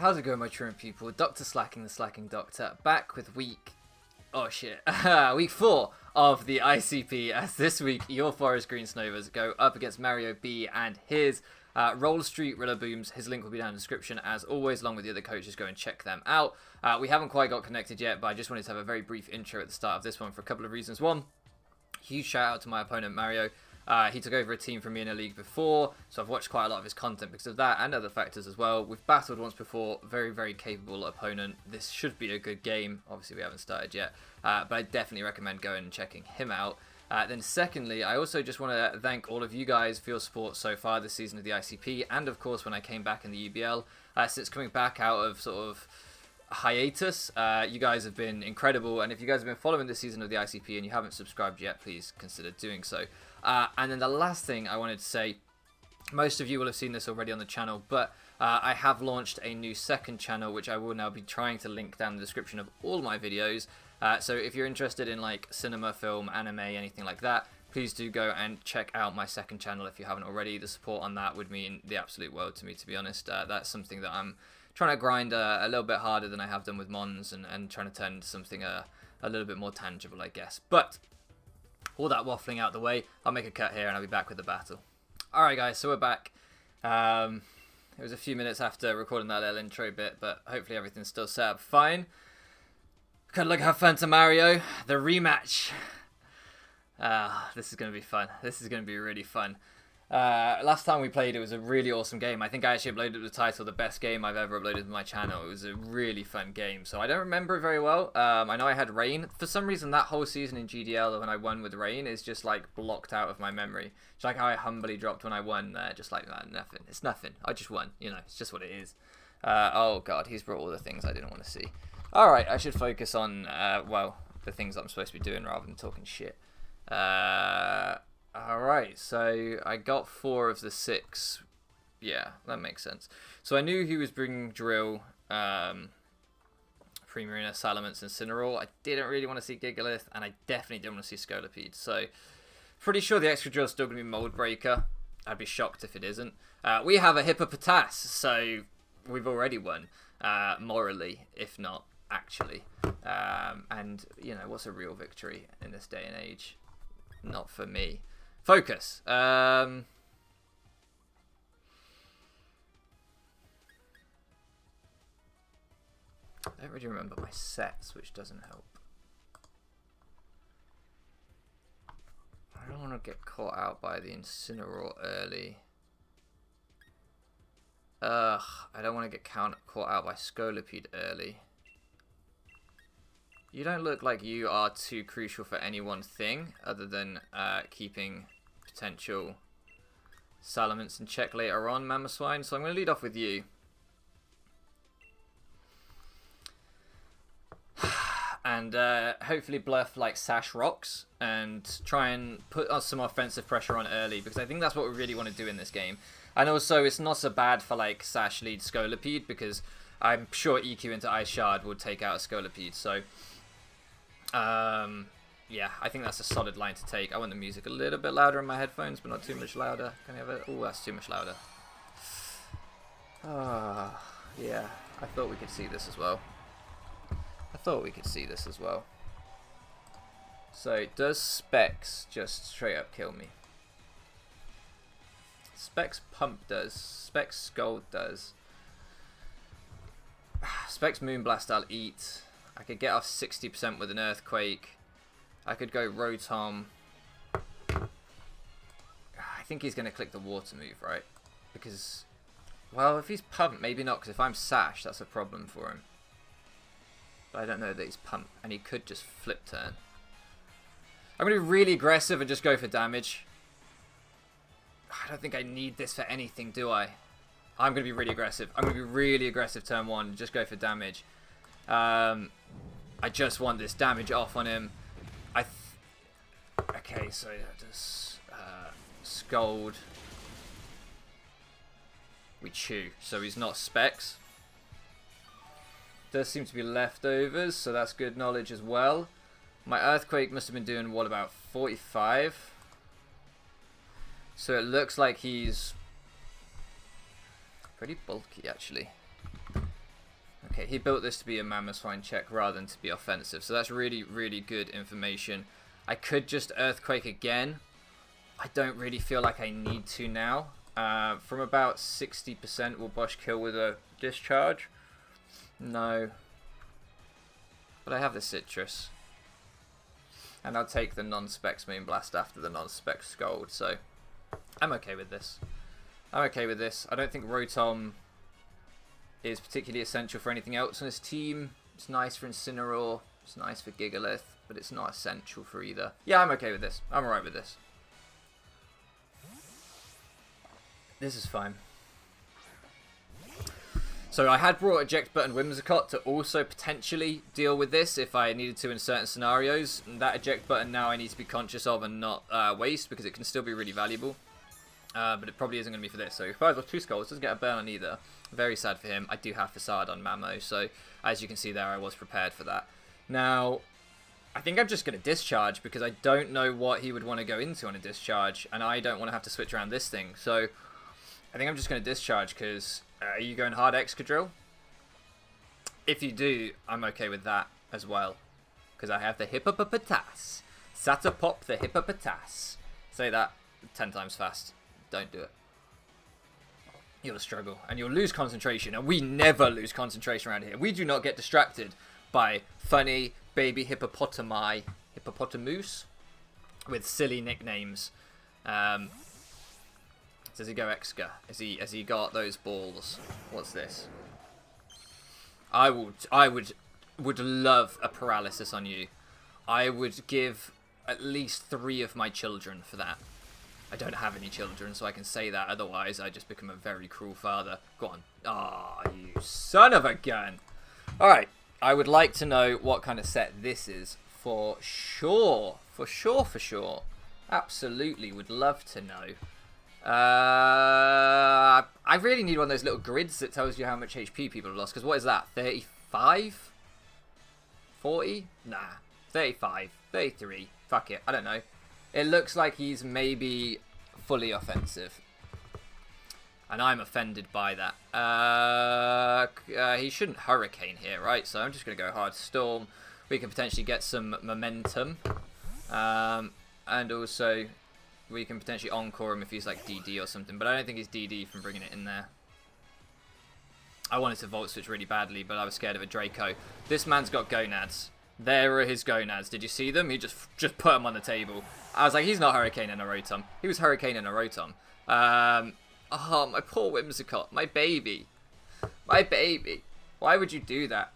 How's it going, my truant people? Dr. Slacking, the Slacking Doctor, back with week 4 of the ICP, as this week your Forest Green Snovers go up against Mario B and his Rolle Street Rillabooms. His link will be down in the description, as always, along with the other coaches. Go and check them out. We haven't quite got connected yet, but I just wanted to have a very brief intro at the start of this one for a couple of reasons. One, huge shout out to my opponent, Mario. He took over a team from me in a league before, so I've watched quite a lot of his content because of that and other factors as well. We've battled once before, very, very capable opponent. This should be a good game. Obviously, we haven't started yet, but I definitely recommend going and checking him out. Then secondly, I also just want to thank all of you guys for your support so far this season of the ICP, and of course when I came back in the UBL. Since coming back out of sort of hiatus, you guys have been incredible, and if you guys have been following this season of the ICP and you haven't subscribed yet, please consider doing so. And then the last thing I wanted to say, most of you will have seen this already on the channel, but I have launched a new second channel, which I will now be trying to link down in the description of all my videos. So if you're interested in like cinema, film, anime, anything like that, please do go and check out my second channel if you haven't already. The support on that would mean the absolute world to me, to be honest. That's something that I'm trying to grind a little bit harder than I have done with Mons, and trying to turn into something a little bit more tangible, I guess. But all that waffling out the way, I'll make a cut here and I'll be back with the battle. Alright guys, so we're back. It was a few minutes after recording that little intro bit, but hopefully everything's still set up fine. Good luck, have fun to Mario. The rematch. This is going to be fun. This is going to be really fun. Last time we played, it was a really awesome game. I think I actually uploaded the title, the best game I've ever uploaded to my channel. It was a really fun game. So I don't remember it very well. I know I had rain. For some reason, that whole season in GDL when I won with rain is just like blocked out of my memory. It's like how I humbly dropped when I won there. Just like that, nothing. It's nothing. I just won. You know, it's just what it is. Oh God, he's brought all the things I didn't want to see. Alright, I should focus on, well, the things I'm supposed to be doing rather than talking shit. Alright, so I got 4 of the 6. Yeah, that makes sense. So I knew he was bringing Drill, Primarina, Salamence, and Cineral. I didn't really want to see Gigalith, and I definitely didn't want to see Scolipede. So, pretty sure the extra Drill's still going to be Mold Breaker. I'd be shocked if it isn't. We have a Hippopotas, so we've already won, morally, if not actually. And, you know, what's a real victory in this day and age? Not for me. Focus. I don't really remember my sets, which doesn't help. I don't want to get caught out by the Incineroar early. I don't want to get caught out by Scolipede early. You don't look like you are too crucial for any one thing, other than keeping potential Salamence in check later on, Mamoswine. So I'm going to lead off with you. And hopefully bluff like Sash Rocks and try and put us some offensive pressure on early, because I think that's what we really want to do in this game. And also it's not so bad for like Sash lead Scolipede, because I'm sure EQ into Ice Shard would take out a Scolipede. So yeah, I think that's a solid line to take. I want the music a little bit louder in my headphones, but not too much louder. Can I have it? Oh, that's too much louder. Yeah, I thought we could see this as well. So, does Specs just straight up kill me? Specs Pump does. Specs Scold does. Specs Moonblast I'll eat. I could get off 60% with an Earthquake. I could go Rotom. I think he's going to click the water move, right? Because, well, if he's Pump, maybe not, because if I'm Sash, that's a problem for him. But I don't know that he's Pump, and he could just flip turn. I'm going to be really aggressive and just go for damage. I don't think I need this for anything, do I? I'm going to be really aggressive. I'm going to be really aggressive turn 1 and just go for damage. I just want this damage off on him. Okay, so that does Scold. We chew, so he's not Specs. Does seem to be leftovers, so that's good knowledge as well. My Earthquake must have been doing, what, about 45? So it looks like he's pretty bulky, actually. Okay, he built this to be a Mamoswine check rather than to be offensive. So that's really, really good information. I could just Earthquake again. I don't really feel like I need to now. From about 60%, will Bosch kill with a discharge? No. But I have the Citrus. And I'll take the non-specs Moonblast after the non-specs Gold. So I'm okay with this. I'm okay with this. I don't think Rotom is particularly essential for anything else on his team. It's nice for Incineroar. It's nice for Gigalith. But it's not essential for either. Yeah, I'm okay with this. I'm alright with this. This is fine. So I had brought Eject Button Whimsicott to also potentially deal with this if I needed to in certain scenarios. And that Eject Button now I need to be conscious of and not waste because it can still be really valuable. But it probably isn't going to be for this. So if I have 2 Skulls, doesn't get a burn on either. Very sad for him. I do have Facade on Mamo. So as you can see there, I was prepared for that. Now, I think I'm just going to Discharge because I don't know what he would want to go into on a Discharge. And I don't want to have to switch around this thing. So I think I'm just going to Discharge because are you going hard Excadrill? If you do, I'm okay with that as well. Because I have the Hippopotas. Satapop the Hippopotas. Say that 10 times fast. Don't do it. You'll struggle. And you'll lose concentration. And we never lose concentration around here. We do not get distracted by funny baby hippopotami. Hippopotamus? With silly nicknames. Does he go Exca? Has he got those balls? What's this? I would love a paralysis on you. I would give at least 3 of my children for that. I don't have any children, so I can say that. Otherwise, I just become a very cruel father. Go on. Ah, oh, you son of a gun. Alright. I would like to know what kind of set this is. For sure. For sure, for sure. Absolutely would love to know. I really need one of those little grids that tells you how much HP people have lost. Because what is that? 35? 40? Nah. 35. 33. Fuck it. I don't know. It looks like he's maybe fully offensive. And I'm offended by that. He shouldn't Hurricane here, right? So I'm just going to go Hard Storm. We can potentially get some momentum. And also, we can potentially Encore him if he's like DD or something. But I don't think he's DD from bringing it in there. I wanted to Volt Switch really badly, but I was scared of a Draco. This man's got Gonads. There are his Gonads. Did you see them? He just put them on the table. I was like, he's not Hurricaneing a Rotom. He was Hurricaneing a Rotom. Oh, my poor Whimsicott. My baby. My baby. Why would you do that?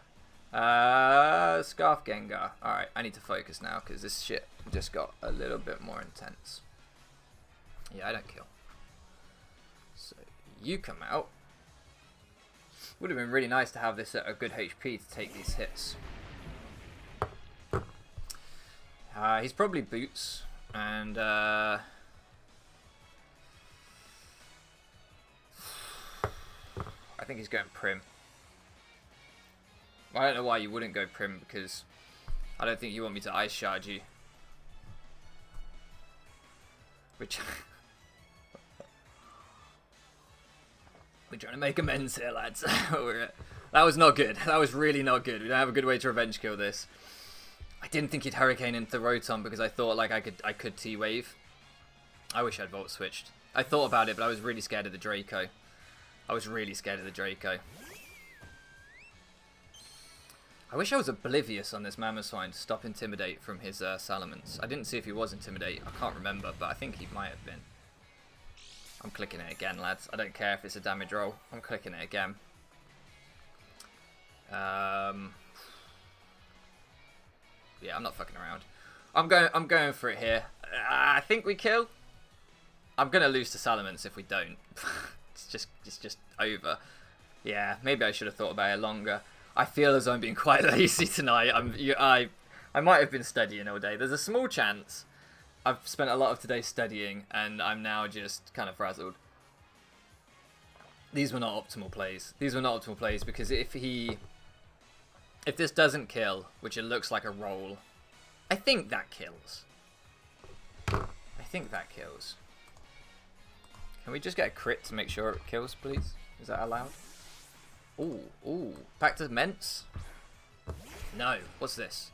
Scarf Gengar. Alright, I need to focus now because this shit just got a little bit more intense. Yeah, I don't kill. So, you come out. Would have been really nice to have this at a good HP to take these hits. He's probably Boots. And, I think he's going Prim. I don't know why you wouldn't go Prim, because I don't think you want me to Ice Shard you. Which... We're trying to make amends here, lads. That was not good. That was really not good. We don't have a good way to revenge kill this. I didn't think he'd Hurricane into the Rotom because I thought like I could T-Wave. I wish I'd Volt Switched. I thought about it, but I was really scared of the Draco. I was really scared of the Draco. I wish I was oblivious on this Mamoswine to stop Intimidate from his Salamence. I didn't see if he was Intimidate. I can't remember, but I think he might have been. I'm clicking it again, lads. I don't care if it's a damage roll. I'm clicking it again. Yeah, I'm not fucking around. I'm going for it here. I think we kill. I'm gonna lose to Salamence if we don't. It's just over. Yeah, maybe I should have thought about it longer. I feel as though I'm being quite lazy tonight. I might have been studying all day. There's a small chance. I've spent a lot of today studying, and I'm now just kind of frazzled. These were not optimal plays. These were not optimal plays because if this doesn't kill, which it looks like a roll, I think that kills. I think that kills. Can we just get a crit to make sure it kills, please? Is that allowed? Ooh, ooh. Back to Mence? No. What's this?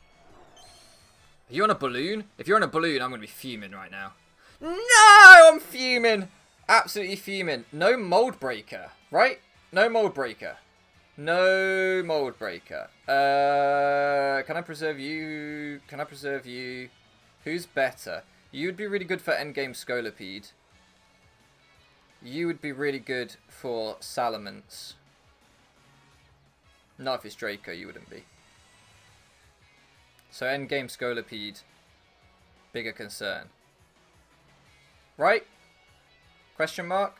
Are you on a balloon? If you're on a balloon, I'm going to be fuming right now. No! I'm fuming! Absolutely fuming. No mold breaker, right? No mold breaker. No mold breaker. Can I preserve you? Can I preserve you? Who's better? You would be really good for endgame Scolipede. You would be really good for Salamence. Not if it's Draco, you wouldn't be. So endgame Scolipede, bigger concern. Right? Question mark?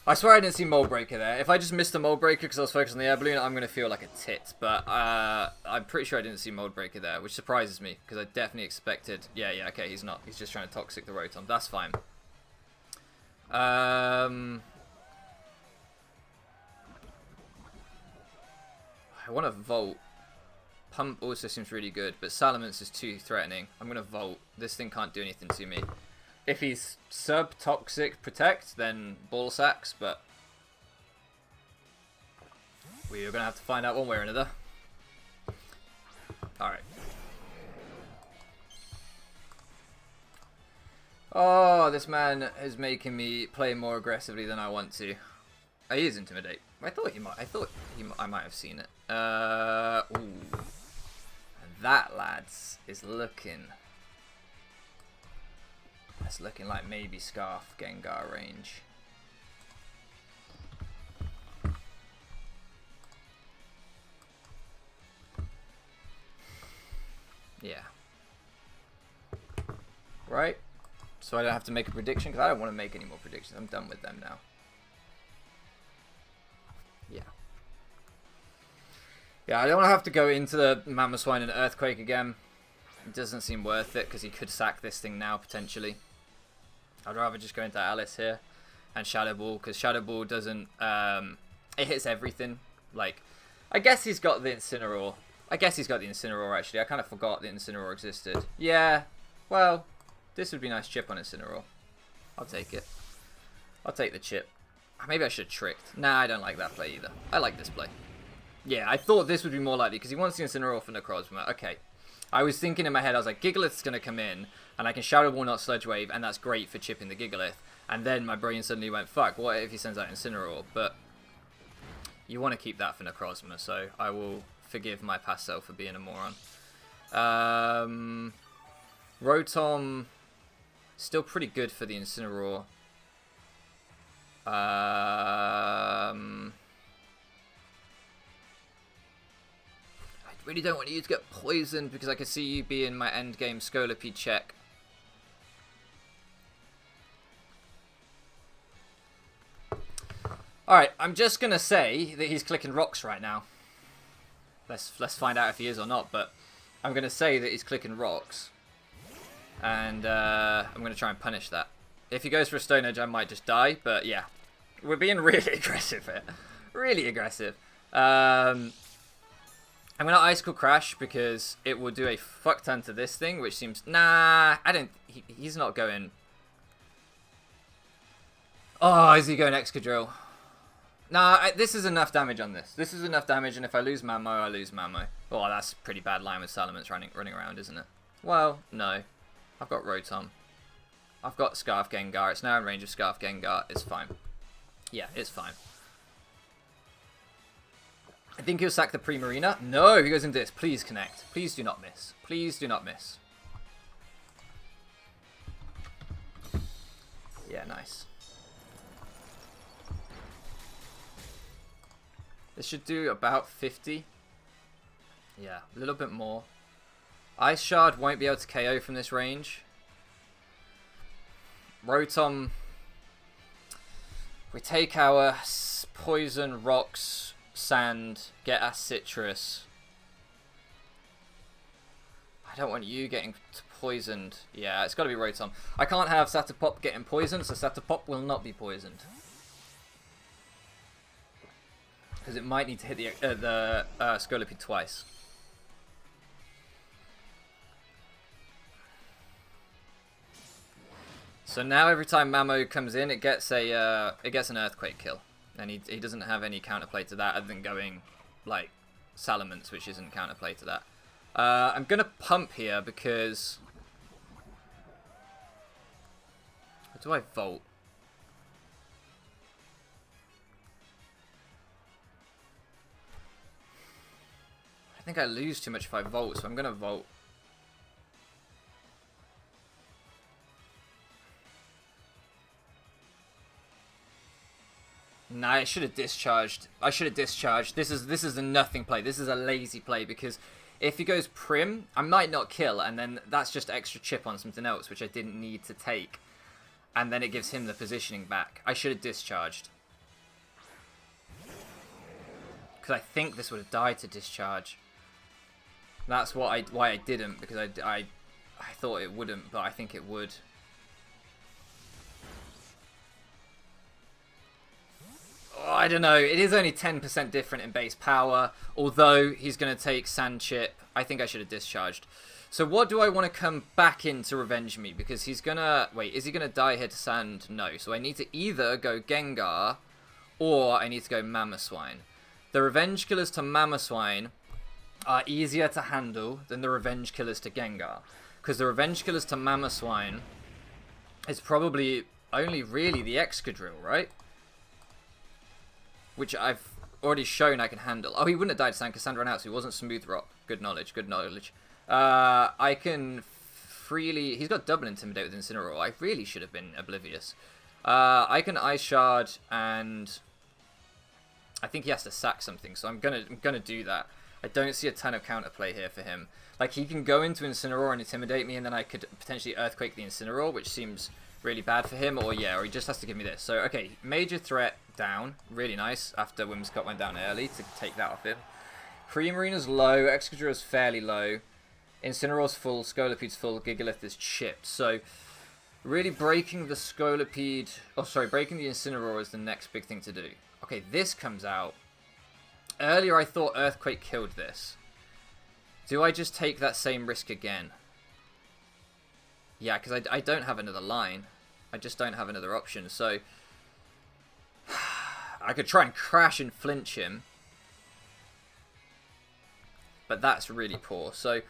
I swear I didn't see Mold Breaker there. If I just missed the Mold Breaker because I was focused on the air balloon, I'm going to feel like a tit. But I'm pretty sure I didn't see Mold Breaker there, which surprises me because I definitely expected... Yeah, okay, he's not. He's just trying to Toxic the Rotom. That's fine. I want to Volt. Pump also seems really good, but Salamence is too threatening. I'm going to Volt. This thing can't do anything to me. If he's sub-toxic protect, then ball sacks, but we're going to have to find out one way or another. Alright. Oh, this man is making me play more aggressively than I want to. Oh, he is Intimidate. I might have seen it. Ooh. And that, lads, is looking... That's looking like maybe Scarf Gengar range. Yeah. Right? So I don't have to make a prediction, because I don't want to make any more predictions. I'm done with them now. Yeah. Yeah, I don't want to have to go into the Mamoswine and Earthquake again. It doesn't seem worth it, because he could sack this thing now, potentially. I'd rather just go into Alice here and Shadow Ball, because Shadow Ball doesn't... it hits everything. Like, I guess he's got the Incineroar. Actually. I kind of forgot the Incineroar existed. Yeah, well, this would be a nice chip on Incineroar. I'll take it. I'll take the chip. Maybe I should have tricked. Nah, I don't like that play either. I like this play. Yeah, I thought this would be more likely, because he wants the Incineroar for Necrozma. Okay. I was thinking in my head, I was like, Gigalith's going to come in, and I can Shadow Ball, not Sludge Wave, and that's great for chipping the Gigalith. And then my brain suddenly went, fuck, what if he sends out Incineroar? But you want to keep that for Necrozma, so I will forgive my past self for being a moron. Rotom, still pretty good for the Incineroar. I really don't want you to get poisoned because I can see you being my endgame Scolipede check. Alright, I'm just going to say that he's clicking rocks right now. Let's find out if he is or not, but I'm going to say that he's clicking rocks. And I'm going to try and punish that. If he goes for a Stone Edge, I might just die, but yeah. We're being really aggressive here. Really aggressive. I'm going to Icicle Crash because it will do a fuck ton to this thing, which seems... Nah, I don't... He's not going... Oh, is he going Excadrill? Nah, this is enough damage on this. This is enough damage, and if I lose Mamo, I lose Mamo. Oh, that's a pretty bad line with Salamence running around, isn't it? Well, no. I've got Rotom. I've got Scarf Gengar. It's now in range of Scarf Gengar. It's fine. Yeah, it's fine. I think he'll sack the Primarina. No, he goes into this. Please connect. Please do not miss. Please do not miss. Yeah, nice. This should do about 50. Yeah, a little bit more. Ice Shard won't be able to KO from this range. Rotom. We take our Poison, Rocks, Sand, get our Citrus. I don't want you getting poisoned. Yeah, it's got to be Rotom. I can't have Satapop getting poisoned, so Satapop will not be poisoned. Because it might need to hit the Scolipede twice. So now every time Mamo comes in, it gets an Earthquake kill. And he doesn't have any counterplay to that other than going, like, Salamence, which isn't counterplay to that. I'm going to pump here because... Or do I Volt? I think I lose too much if I Volt, so I'm going to Volt. Nah, I should have discharged. I should have discharged. This is a nothing play. This is a lazy play because if he goes Prim, I might not kill, and then that's just extra chip on something else, which I didn't need to take. And then it gives him the positioning back. I should have discharged. Because I think this would have died to discharge. That's why I didn't, because I thought it wouldn't, but I think it would. Oh, I don't know. It is only 10% different in base power, although he's going to take Sand Chip. I think I should have discharged. So what do I want to come back in to revenge me? Because he's going to... Wait, is he going to die here to Sand? No. So I need to either go Gengar or I need to go Mamoswine. The revenge killers to Mamoswine are easier to handle than the revenge killers to Gengar. Because the revenge killers to Mamoswine is probably only really the Excadrill, right? Which I've already shown I can handle. Oh, he wouldn't have died to Sand because Sand ran out, so he wasn't Smooth Rock. Good knowledge, good knowledge. I can freely... He's got double Intimidate with Incineroar. I really should have been oblivious. I can Ice Shard, and I think he has to sack something, so I'm gonna do that. I don't see a ton of counterplay here for him. Like, he can go into Incineroar and Intimidate me, and then I could potentially Earthquake the Incineroar, which seems really bad for him, or yeah, or he just has to give me this. So, okay, major threat down. Really nice, after Whimsicott went down early to take that off him. Primarina's low, Excadrill's fairly low, Incineroar's full, Scoliped's full, Gigalith is chipped. So, really breaking the Scolipede... Oh, sorry, breaking the Incineroar is the next big thing to do. Okay, this comes out. Earlier I thought Earthquake killed this. Do I just take that same risk again? Yeah, because I don't have another line. I just don't have another option. So, I could try and crash and flinch him. But that's really poor. So,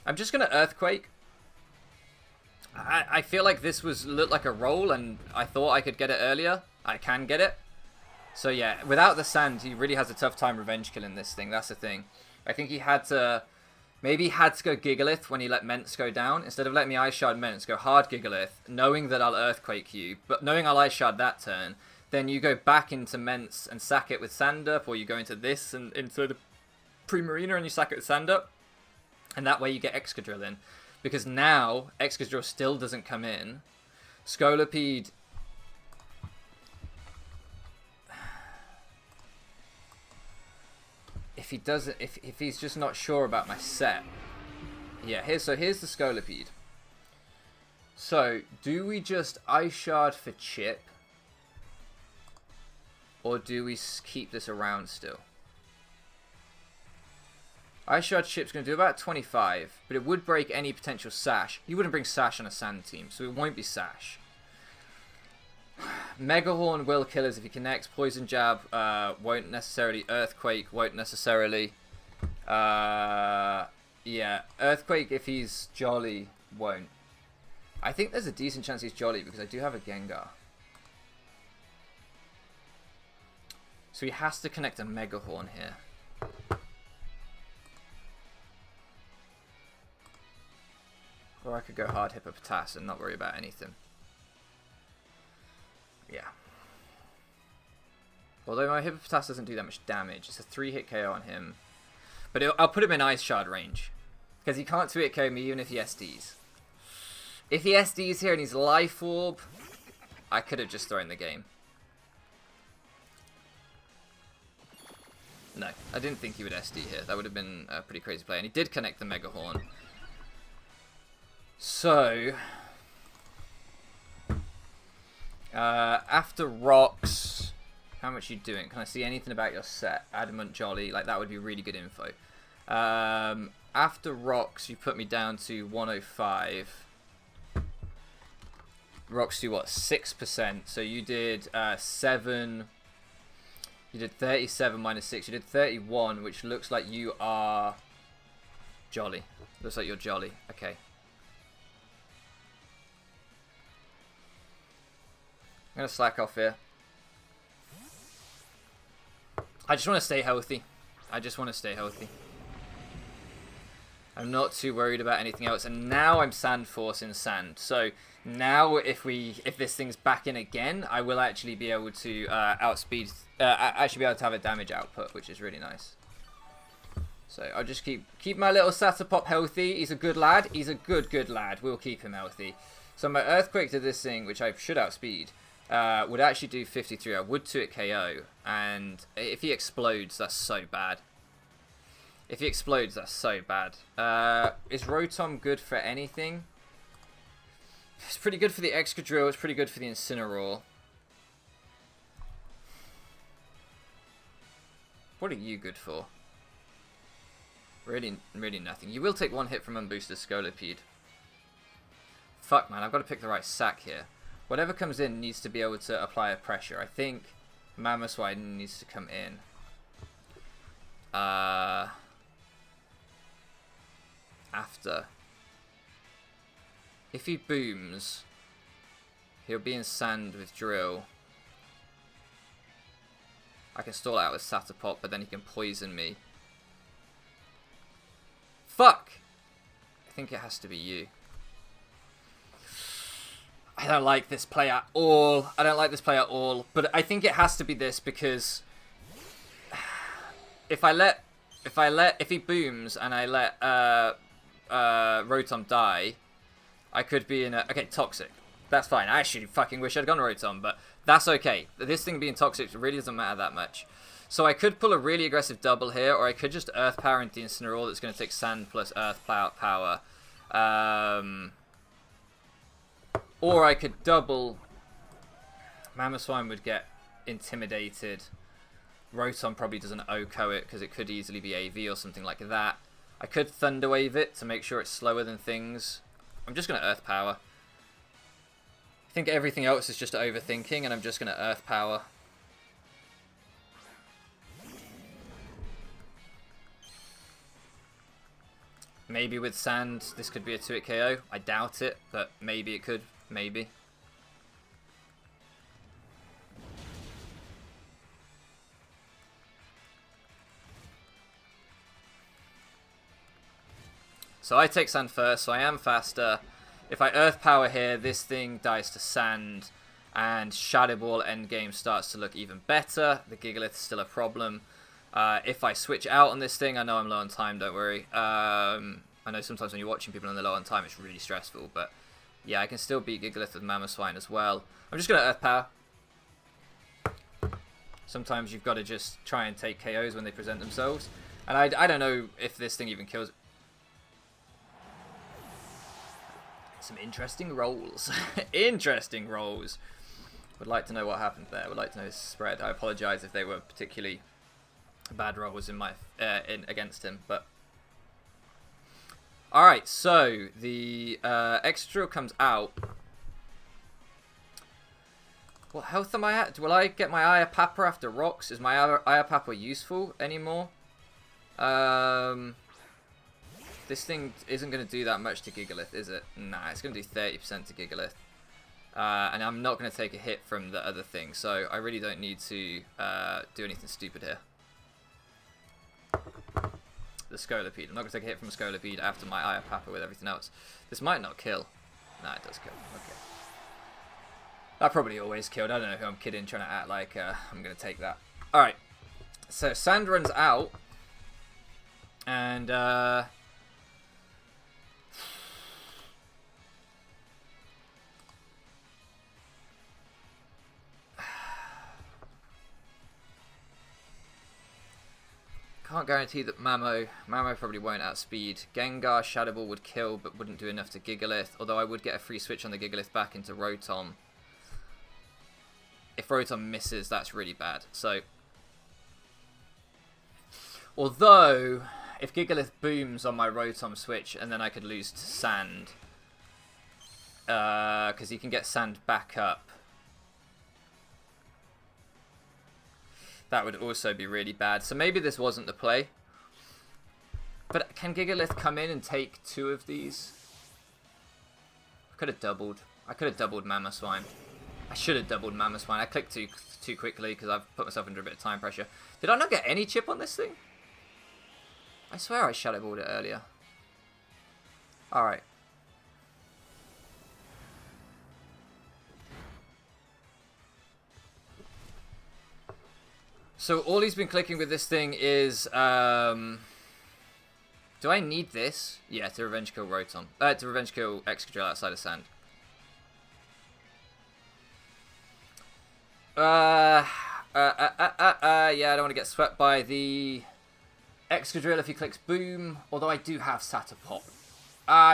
I'm just going to Earthquake. I feel like this looked like a roll, and I thought I could get it earlier. I can get it. So, yeah, without the Sand, he really has a tough time revenge killing this thing. That's the thing. I think he had to... Maybe he had to go Gigalith when he let Mence go down. Instead of letting me Ice Shard Mence, go hard Gigalith, knowing that I'll Earthquake you, but knowing I'll Ice Shard that turn, then you go back into Mence and sack it with Sand Up, or you go into this and into the Primarina and you sack it with Sand Up. And that way you get Excadrill in. Because now, Excadrill still doesn't come in. Scolipede... If he doesn't, if he's just not sure about my set, yeah. Here's the Scolipede. So, do we just Ice Shard for chip, or do we keep this around still? Ice Shard chip's going to do about 25, but it would break any potential Sash. You wouldn't bring Sash on a Sand team, so it won't be Sash. Mega Horn will kill us if he connects. Poison Jab won't necessarily. Earthquake won't necessarily. Yeah, Earthquake if he's Jolly won't. I think there's a decent chance he's Jolly because I do have a Gengar. So he has to connect a Mega Horn here. Or I could go hard Hippopotas and not worry about anything. Yeah. Although my Hippopotas doesn't do that much damage. It's a 3-hit KO on him. But I'll put him in Ice Shard range. Because he can't 2-hit KO me even if he SDs. If he SDs here and he's Life Orb, I could have just thrown the game. No, I didn't think he would SD here. That would have been a pretty crazy play. And he did connect the Mega Horn. So... after Rocks, how much are you doing? Can I see anything about your set? Adamant, Jolly, like that would be really good info. After Rocks, you put me down to 105. Rocks do what? 6%. So you did 7. You did 37 minus 6. You did 31, which looks like you are jolly. Looks like you're jolly. Okay. I'm going to slack off here. I just want to stay healthy. I just want to stay healthy. I'm not too worried about anything else. And now I'm sand forcing sand. So now if this thing's back in again, I will actually be able to outspeed, actually be able to have a damage output, which is really nice. So I'll just keep my little Satapop healthy. He's a good lad. He's a good lad. We'll keep him healthy. So my Earthquake to this thing, which I should outspeed, would actually do 53. I would 2-hit KO. And if he explodes, that's so bad. If he explodes, that's so bad. Is Rotom good for anything? It's pretty good for the Excadrill. It's pretty good for the Incineroar. What are you good for? Really nothing. You will take one hit from Unboosted Scolipede. Fuck, man. I've got to pick the right sack here. Whatever comes in needs to be able to apply a pressure. I think Mamoswine needs to come in. After. If he booms, he'll be in sand with Drill. I can stall out with Satapop, but then he can poison me. Fuck! I think it has to be you. I don't like this play at all. I don't like this play at all. But I think it has to be this because if he booms and I let Rotom die, I could be in a... Okay, Toxic. That's fine. I actually fucking wish I'd gone Rotom, but that's okay. This thing being Toxic really doesn't matter that much. So I could pull a really aggressive double here, or I could just Earth Power into the Incineroar that's going to take Sand plus Earth Power. Or I could double... Mamoswine would get intimidated. Rotom probably doesn't OHKO it, because it could easily be AV or something like that. I could Thunder Wave it to make sure it's slower than things. I'm just going to Earth Power. I think everything else is just overthinking, and I'm just going to Earth Power. Maybe with Sand, this could be a 2-hit KO. I doubt it, but maybe it could. Maybe. So I take Sand first, so I am faster. If I Earth Power here, this thing dies to Sand, and Shadow Ball endgame starts to look even better. The Gigalith is still a problem. If I switch out on this thing, I know I'm low on time, don't worry. I know sometimes when you're watching people on the low on time, it's really stressful, but yeah, I can still beat Gigalith with Mamoswine as well. I'm just going to Earth Power. Sometimes you've got to just try and take KOs when they present themselves. And I don't know if this thing even kills. Some interesting rolls. Interesting rolls. Would like to know what happened there. Would like to know his spread. I apologise if they were particularly bad rolls in my against him, but all right. So the extra comes out. What health am I at? Will I get my Iapapa after rocks? Is my Iapapa useful anymore? This thing isn't going to do that much to Gigalith, is it? Nah, it's going to do 30% to Gigalith. And I'm not going to take a hit from the other thing, so I really don't need to do anything stupid here. The Scolipede. I'm not going to take a hit from a Scolipede after my Iapapa with everything else. This might not kill. Nah, it does kill. Okay. That probably always killed. I don't know who I'm kidding, trying to act like I'm going to take that. Alright. So, Sand runs out. And, can't guarantee that Mamo probably won't outspeed. Gengar, Shadow Ball would kill, but wouldn't do enough to Gigalith. Although I would get a free switch on the Gigalith back into Rotom. If Rotom misses, that's really bad. So, although, if Gigalith booms on my Rotom switch, and then I could lose to Sand. Because he can get Sand back up. That would also be really bad. So maybe this wasn't the play. But can Gigalith come in and take 2 of these? I could have doubled. I could have doubled Mamoswine. I should have doubled Mamoswine. I clicked too quickly because I've put myself under a bit of time pressure. Did I not get any chip on this thing? I swear I Shadow Balled it earlier. Alright. So all he's been clicking with this thing is... do I need this? Yeah, to revenge kill Rotom. To revenge kill Excadrill outside of Sand. Yeah, I don't want to get swept by the Excadrill if he clicks Boom. Although I do have Satapop.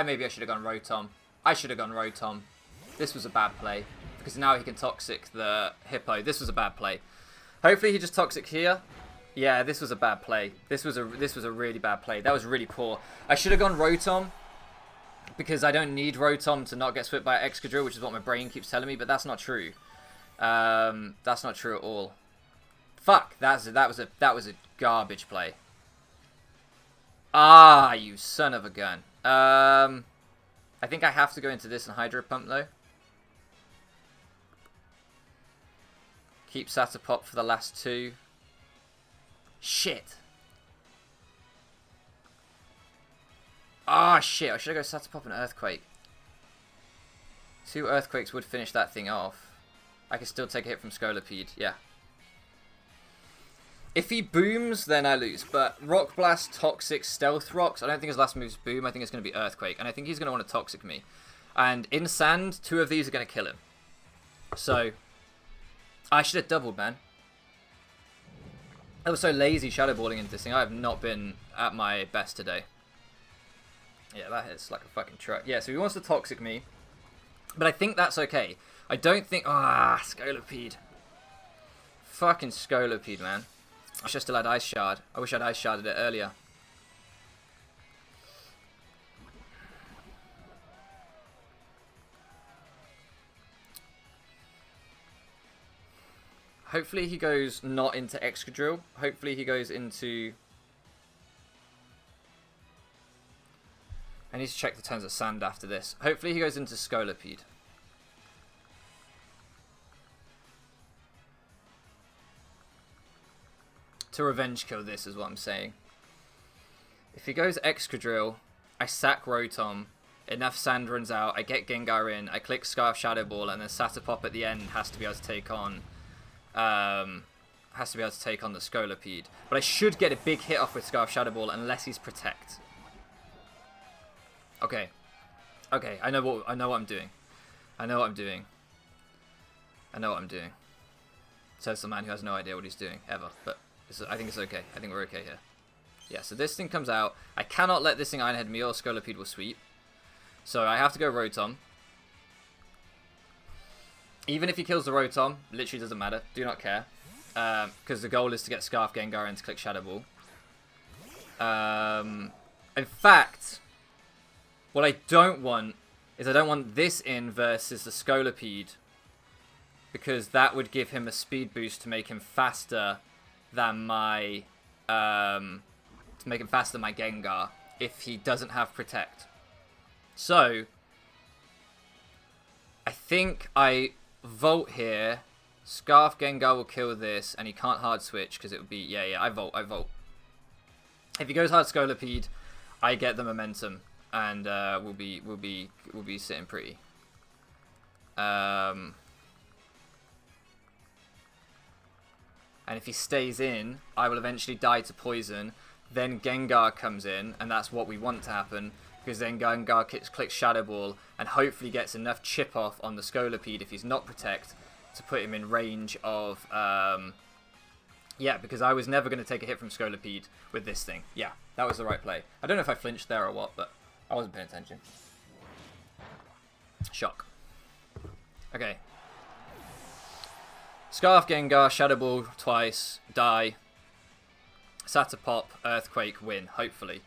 Maybe I should have gone Rotom. I should have gone Rotom. This was a bad play. Because now he can Toxic the Hippo. This was a bad play. Hopefully he just Toxic here. Yeah, this was a bad play. This was a really bad play. That was really poor. I should have gone Rotom. Because I don't need Rotom to not get swept by Excadrill, which is what my brain keeps telling me. But that's not true. That's not true at all. Fuck, that was a garbage play. Ah, you son of a gun. I think I have to go into this and Hydro Pump though. Keep Satapop for the last 2. Shit. Ah, shit. I should have gone Satapop and Earthquake. 2 Earthquakes would finish that thing off. I can still take a hit from Scolipede, yeah. If he booms, then I lose. But Rock Blast, Toxic, Stealth Rocks, I don't think his last move's Boom. I think it's going to be Earthquake. And I think he's going to want to Toxic me. And in Sand, 2 of these are going to kill him. So, I should have doubled, man. I was so lazy Shadow Balling into this thing. I have not been at my best today. Yeah, that hits like a fucking truck. Yeah, so he wants to Toxic me. But I think that's okay. I don't think... Ah, Scolipede. Fucking Scolipede, man. I wish I still had Ice Shard. I wish I'd Ice Sharded it earlier. Hopefully he goes not into Excadrill. Hopefully he goes into... I need to check the turns of Sand after this. Hopefully he goes into Scolipede. To revenge kill this is what I'm saying. If he goes Excadrill, I sack Rotom, enough Sand runs out, I get Gengar in, I click Scarf Shadow Ball, and then Satapop at the end has to be able to take on the Scolipede. But I should get a big hit off with Scarf Shadow Ball unless he's Protect. Okay. Okay, I know what I'm doing. I know what I'm doing. I know what I'm doing. Says the man who has no idea what he's doing, ever. But I think it's okay. I think we're okay here. Yeah, so this thing comes out. I cannot let this thing Iron Head me or Scolipede will sweep. So I have to go Rotom. Even if he kills the Rotom, literally doesn't matter. Do not care. Because the goal is to get Scarf Gengar and to click Shadow Ball. In fact, what I don't want is I don't want this in versus the Scolipede. Because that would give him a speed boost to make him faster than my Gengar if he doesn't have Protect. So I think I Volt here. Scarf Gengar will kill this, and he can't hard switch because it would be yeah. I Volt. If he goes hard Scolipede, I get the momentum, and we'll be sitting pretty. And if he stays in, I will eventually die to poison. Then Gengar comes in, and that's what we want to happen. Because then Gengar clicks Shadow Ball, and hopefully gets enough chip off on the Scolipede if he's not Protect, to put him in range of... yeah, because I was never going to take a hit from Scolipede with this thing. Yeah, that was the right play. I don't know if I flinched there or what, but I wasn't paying attention. Shock. Okay. Scarf Gengar, Shadow Ball twice, die. Satapop, Earthquake, win, hopefully.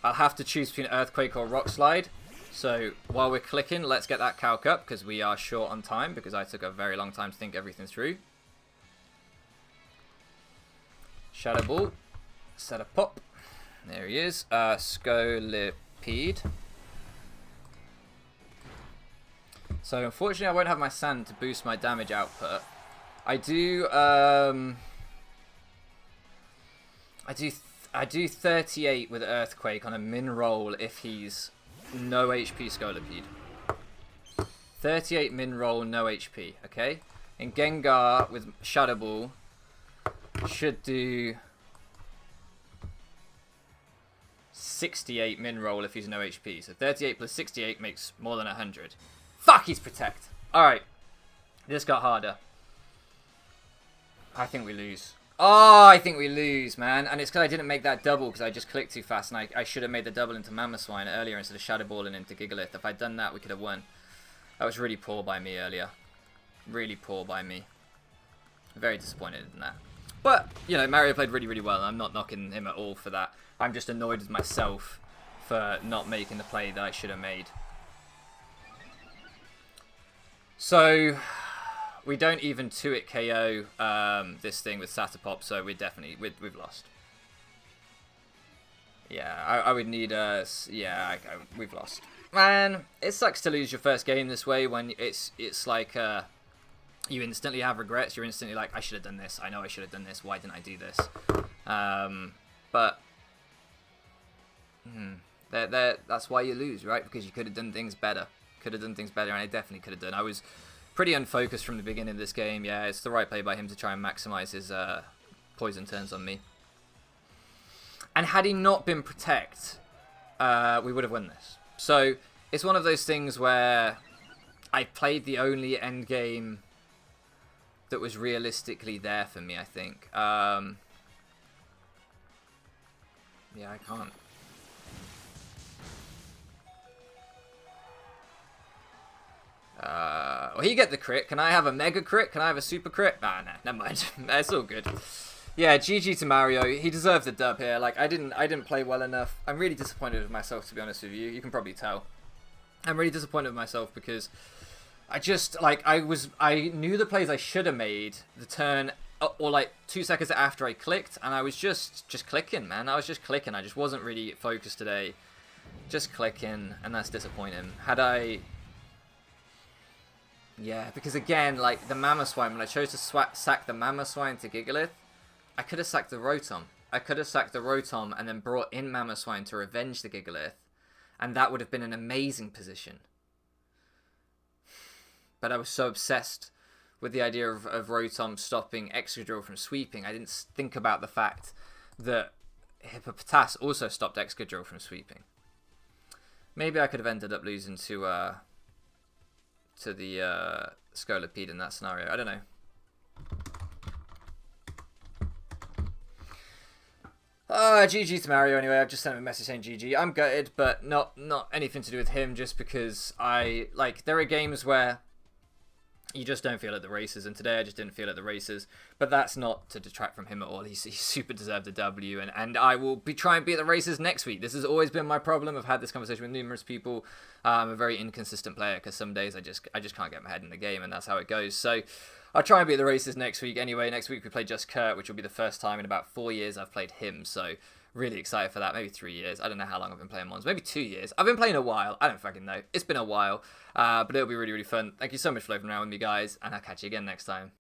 I'll have to choose between Earthquake or Rock Slide. So while we're clicking, let's get that calc up because we are short on time because I took a very long time to think everything through. Shadow Ball. Set a pop. There he is. Scolipede. So unfortunately I won't have my sand to boost my damage output. I do I do 38 with Earthquake on a min roll if he's no HP Scolipede. 38 min roll, no HP, okay? And Gengar with Shadow Ball should do 68 min roll if he's no HP. So 38 plus 68 makes more than 100. Fuck, he's Protect. Alright. This got harder. I think we lose. Oh, I think we lose, man. And it's because I didn't make that double because I just clicked too fast. And I should have made the double into Mamoswine earlier instead of Shadow Balling into Gigalith. If I'd done that, we could have won. That was really poor by me earlier. Really poor by me. Very disappointed in that. But, you know, Mario played really, really well. And I'm not knocking him at all for that. I'm just annoyed with myself for not making the play that I should have made. So, we don't even 2-hit KO this thing with Satapop, so we've lost. Yeah, I would need we've lost. Man, it sucks to lose your first game this way when it's like you instantly have regrets. You're instantly like, I should have done this. I know I should have done this. Why didn't I do this? But that's why you lose, right? Because you could have done things better. Could have done things better, and I definitely could have done. I was pretty unfocused from the beginning of this game. Yeah, it's the right play by him to try and maximize his poison turns on me. And had he not been Protect, we would have won this. So it's one of those things where I played the only end game that was realistically there for me, I think. Yeah, I can't. Well, he get the crit. Can I have a mega crit? Can I have a super crit? Nah, never mind. It's all good. Yeah, GG to Mario. He deserved the dub here. Like, I didn't play well enough. I'm really disappointed with myself, to be honest with you. You can probably tell. I'm really disappointed with myself because I just, like, I knew the plays I should have made the turn, or like 2 seconds after I clicked, and I was just clicking, man. I was just clicking. I just wasn't really focused today. Just clicking, and that's disappointing. Had I... Yeah, because again, like, the Mamoswine, when I chose to sack the Mamoswine to Gigalith, I could have sacked the Rotom. I could have sacked the Rotom and then brought in Mamoswine to revenge the Gigalith, and that would have been an amazing position. But I was so obsessed with the idea of Rotom stopping Excadrill from sweeping, I didn't think about the fact that Hippopotas also stopped Excadrill from sweeping. Maybe I could have ended up losing to the Scolipede in that scenario. I don't know. GG to Mario anyway. I've just sent him a message saying GG. I'm gutted, but not anything to do with him, just because there are games where you just don't feel at the races, and today I just didn't feel at the races, but that's not to detract from him at all. He super deserved a W, and I will try and be at the races next week. This has always been my problem. I've had this conversation with numerous people. I'm a very inconsistent player because some days I just can't get my head in the game, and that's how it goes. So I'll try and be at the races next week anyway. Next week we play Just Kurt, which will be the first time in about 4 years I've played him, so really excited for that. Maybe 3 years. I don't know how long I've been playing Mons. Maybe 2 years. I've been playing a while. I don't fucking know. It's been a while. But it'll be really, really fun. Thank you so much for floating around with me, guys, and I'll catch you again next time.